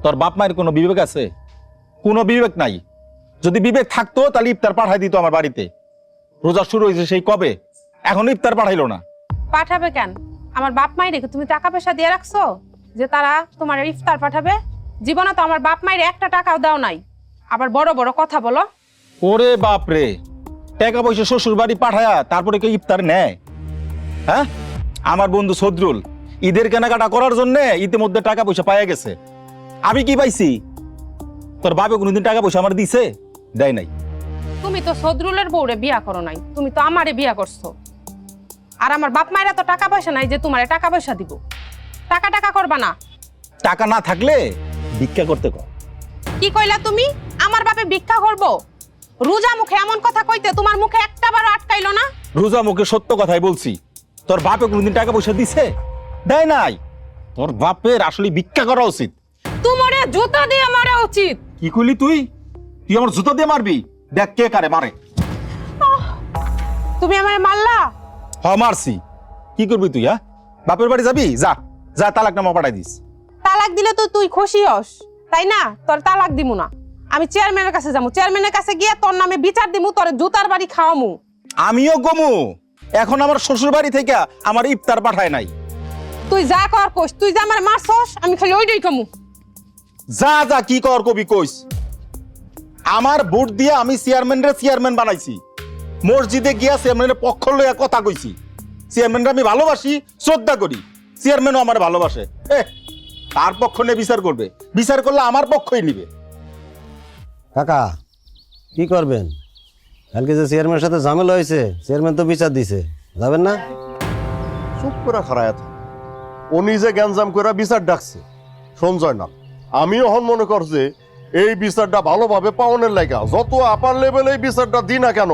তোর বাপ মায়ের কোনো বিবেক আছে? কোনো বিবেক নাই। যদি বিবেক থাকতো তাহলে ইফতার পাঠাই দিত আমার বাড়িতে। রোজা শুরু হয়েছে সেই কবে, এখনো ইফতার পাঠাইলো না। পাঠাবে কেন? আমার বাপ মাই রেখে তুমি টাকা পয়সা দিয়ে রাখছো যে তারা তোমার ইফতার পাঠাবে? জীবনে তো আমার বাপ মায়ের একটা টাকাও দাও নাই, আবার বড় বড় কথা বলো। ওরে বাপ রে, টাকা পয়সা শ্বশুর বাড়ি পাঠায়া তারপরে কেউ ইফতার নেয়? হ্যাঁ, আমার বন্ধু সদরুল ঈদের কেনাকাটা করার জন্য ইতিমধ্যে টাকা পয়সা পাইয়া গেছে। আমি কি পাইছি? তোর বাপে কোনোদিন টাকা পয়সা আমার দিছে? দেয় নাই। তুমি তো সদরুলের বউরে বিয়া করো নাই, তুমি তো আমারে বিয়া করছো। আর আমার বাপ মায়েরা তো টাকা পয়সা নাই যে তোমারে টাকা পয়সা দিব। টাকা টাকা করবা না। টাকা না থাকলে ভিক্ষা করতে কর। কি কইলা তুমি? আমার বাপে ভিক্ষা করব? রোজা মুখে এমন কথা কইতে তোমার মুখে একটা বারও আটকাইলো না? রোজা মুখে সত্য কথাই বলছি। তোর বাপে কোনোদিন টাকা পয়সা দিছে? দেয় নাই। তোর বাপের আসলে ভিক্ষা করা উচিত। তোমারে জুতা দিয়ে মারা উচিত। কি কইলি তুই? তুই আমার জুতা দিয়ে মারবি? দেখ কে কারে মারে। তুমি আমারে মারলা? হ, মারছি। কি করবি তুই? হ্যাঁ, বাপের বাড়ি যাবি? যা যা, তালাকনামা পাঠাই দিস। তালাক দিলে তো তুই খুশি হস, তাই না? তোর তালাক দিমু না, আমি চেয়ারম্যানের কাছে যাবো। চেয়ারম্যানের কাছে গিয়ে তোর নামে বিচার দিমু, তোর জুতার বাড়ি খাওয়ামু। আমিও গমু। এখন আমার শ্বশুর বাড়ি থেকে আমার ইফতার পাঠায় নাই। তুই যা কর কইস, তুই যা আমার মারছস, আমি খালি ওইটাই কমু। যা যা, কি কর কবি কইস। আমার ভোট দিয়ে আমি চেয়ারম্যান বানাইছি। মসজিদে গিয়া চেয়ারম্যানের পক্ষ লইয়া কথা কইছি। চেয়ারম্যানরা আমি ভালোবাসি, শ্রদ্ধা করি। চেয়ারম্যানও আমার ভালোবাসে। তার পক্ষ নিয়ে বিচার করবে, বিচার করলে আমার পক্ষই নিবে। কাকা কি করবেন? কালকে যে চেয়ারম্যানের সাথে ঝামেলা হয়েছে, চেয়ারম্যান তো বিচার দিছে, যাবেন না? চুপ করে খারায় থাকে। ও নিজে গ্যাঞ্জাম করে বিচার ডাকছে, সঞ্জয় না। আমিও হন মনে করছে এই বিচারটা ভালোভাবে পাওনের লাগা যত আপার লেভেলে বিচারটা দিই না কেন,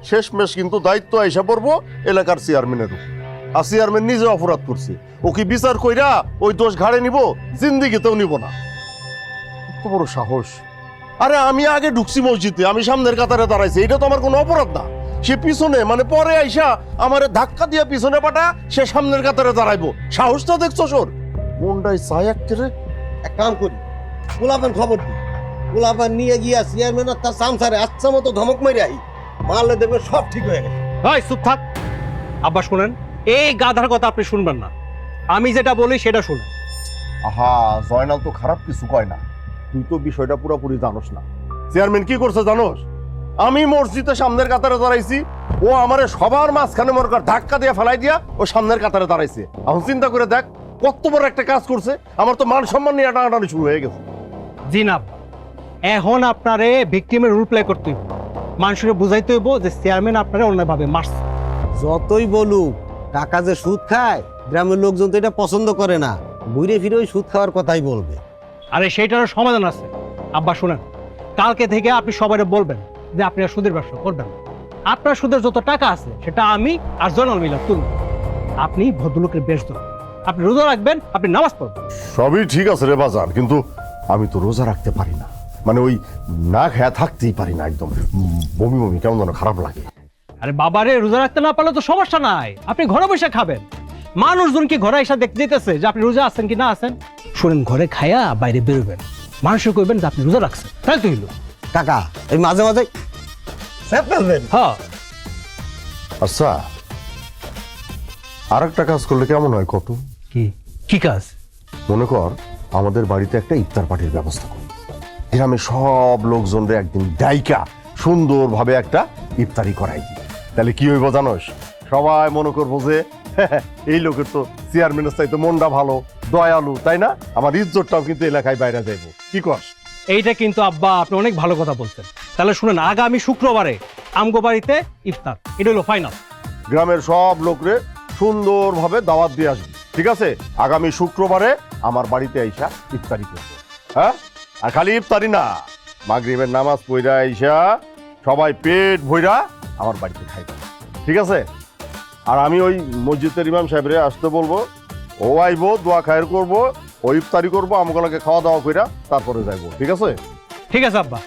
শেষমেশ কিন্তু দায়িত্ব আইসা পড়বো এলাকার চেয়ারম্যানের উপর। আর চেয়ারম্যান নিজে অপরাধ করছে, ও কি বিচার কইরা ওই দোষ ঘাড়ে নিব? জিন্দিগিতেও নিব না। এত বড় সাহস! আরে আমি আগে ঢুকছি মসজিদে, আমি সামনের কাতারে দাঁড়াইছি, এটা তো আমার কোনো অপরাধ না। সে পিছনে মানে পরে আইসা আমারে ধাক্কা দিয়ে পিছনে পাঠা, সে সামনের কাতারে দাঁড়াইবো। সাহসটা দেখছো সর? মনটাই চাই একেবারে। এক কাম করি, গোলাপের খবর দিই, গোলাপের নিয়ে গিয়া চেয়ারম্যান আর তার সামসারে আচ্ছা মতো ধমক মেরে আই, মারলে দেখবে সব ঠিক হয়ে গেছে। ভাই চুপ থাক। আব্বা শুনেন, এই গাধার কথা আপনি শুনবেন না। আমি যেটা বলি সেটা শুনেন। আহা, জয়নাল তো খারাপ কিছু কয় না, তুই তো বিষয়টা পুরোপুরি জানোস না। চেয়ারম্যান কি করছে জানোস? আমি মসজিদে সামনের কাতারে দাঁড়াইছি, ও আমারে সবার মাঝখানে মরকার ধাক্কা দিয়ে ফেলাই দিয়া ও সামনের কাতারে দাঁড়াইছে। এখন চিন্তা করে দেখ কত বড় একটা কাজ করছে। আমার তো মান সম্মান নিয়ে টানাটানি শুরু হয়ে গেছে। জি না, এখন আপনারে ভিকটিমের রোল প্লে করতে হইব। মানুষের বুঝাইতে হইব যে চেয়ারম্যান আপনারে অন্যভাবে মারছে। যতই বলুক টাকা যে সুদ খায়, গ্রামের লোকজন তো এটা পছন্দ করে না, ঘুরে ফিরে ওই সুদ খাওয়ার কথাই বলবে। আরে সেইটারও সমাধান আছে। আব্বা শুনেন, কালকে থেকে আপনি সবাই বলবেন যে আপনি আর সুদের ব্যবসা করবেন না। আপনার সুদের যত টাকা আছে সেটা আমি আর জয়নাল মিলা তুলব। আপনি ভদ্রলোকের বেশ ধরুন, আপনি রোজা রাখবেন, আপনি নামাজ পড়বেন। সবই ঠিক আছে রে বাজার, কিন্তু আমি তো রোজা রাখতে পারি না। মানে ওই না খেয়া থাকতেই পারি না, একদম বমি বমি কেমন যেন খারাপ লাগে। আরে বাবারে, রোজা রাখতে না পারলে তো সমস্যা নাই, আপনি ঘরে বসে খাবেন। মানুষজন কি ঘরে এসে দেখতে যেতেছে যে আপনি রোজা আছেন কি না আছেন? শুনেন, ঘরে খায়া বাইরে বেরোবেন, মানুষের কইবেন যে আপনি রোজা রাখছেন, তাই তো হইল। কাকা এই মাঝে মাঝে হ্যাঁ। আচ্ছা, আর একটা কাজ করলে কেমন হয় কত? কি কি কাজ? মনে কর আমাদের বাড়িতে একটা ইফতার পার্টির ব্যবস্থা করি। গ্রামের সব লোকজনদের একদিন ডাইকা সুন্দরভাবে একটা ইফতারি করাই দিই। তাহলে কি হইব জানোস? সবাই মনে করবো যে এই লোকের তো চেয়ারম্যানের চাইতে মনটা ভালো, দয়ালু, তাই না? আমার ইজ্জতটাও কিন্তু এলাকায় বাইরে যাইব। কি কস? এইটা কিন্তু আব্বা আপনি অনেক ভালো কথা বলছেন। তাহলে শুনেন, আগামী শুক্রবারে আমগো বাড়িতে ইফতার, এটা হলো ফাইনাল। গ্রামের সব লোকরে সুন্দরভাবে দাওয়াত দিয়ে আসবি, ঠিক আছে? আগামী শুক্রবারে আমার বাড়িতে আইসা ইফতারি করবো। হ্যাঁ, আর খালি ইফতারি না, মাগরিবের নামাজ পইরা আইসা সবাই পেট ভইরা আমার বাড়িতে খাইবে, ঠিক আছে? আর আমি ওই মসজিদের ইমাম সাহেবরে আসতে বলবো, ও আইবো, দোয়া খায়ের করবো, ও ইফতারি করবো, আমগুলোকে খাওয়া দাওয়া কইরা তারপরে যাইবো, ঠিক আছে? ঠিক আছে আব্বা।